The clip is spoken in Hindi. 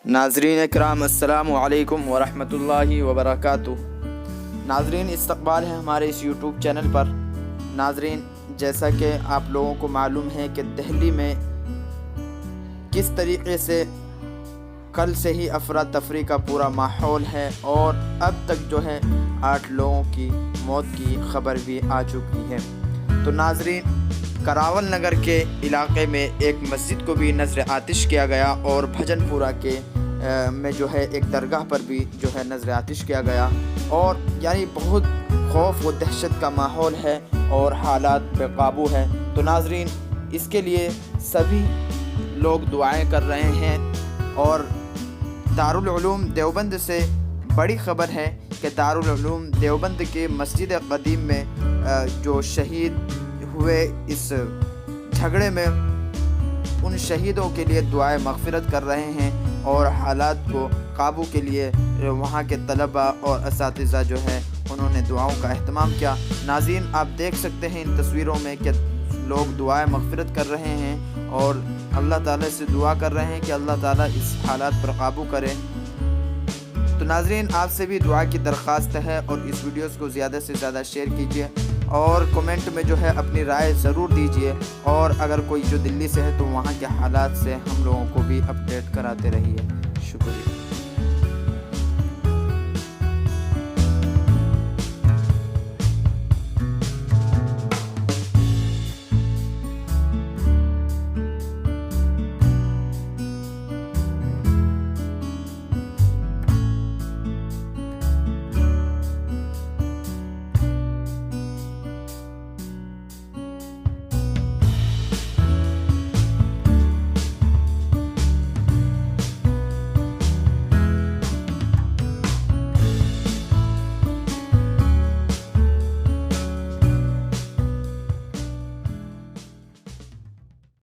नाज़रीन इकराम अस्सलामु अलैकुम वरहमतुल्लाहि वबरकातुह। नाज़रीन इस्तक़बाल है हमारे इस यूट्यूब चैनल पर। नाज़रीन जैसा कि आप लोगों को मालूम है कि दिल्ली में किस तरीके से कल से ही अफरा तफरी का पूरा माहौल है और अब तक जो है 8 लोगों की मौत की खबर भी आ चुकी है। तो नाज़रीन करावल नगर के इलाके में एक मस्जिद को भी नज़र आतिश किया गया और भजनपुरा के में जो है एक दरगाह पर भी जो है नज़र आतिश किया गया और यानी बहुत खौफ व दहशत का माहौल है और हालात बेकाबू है। तो नाज़रीन इसके लिए सभी लोग दुआएं कर रहे हैं और दारुल उलूम देवबंद से बड़ी खबर है कि दारुल उलूम देवबंद के मस्जिद क़दीम में जो शहीद हुए इस झगड़े में उन शहीदों के लिए दुआए मग़फ़िरत कर रहे हैं और हालात को काबू के लिए वहाँ के तलबा और असातिज़ा जो है उन्होंने दुआओं का अहतमाम किया। नाज़रीन आप देख सकते हैं इन तस्वीरों में कि लोग दुआए मग़फ़िरत कर रहे हैं और अल्लाह ताला से दुआ कर रहे हैं कि अल्लाह ताला इस हालात पर काबू करे। तो नाज़रीन आपसे भी दुआ की दरख्वास्त है और इस वीडियोस को ज़्यादा से ज़्यादा शेयर कीजिए और कमेंट में जो है अपनी राय ज़रूर दीजिए और अगर कोई जो दिल्ली से है तो वहाँ के हालात से हम लोगों को भी अपडेट कराते रहिए। शुक्रिया।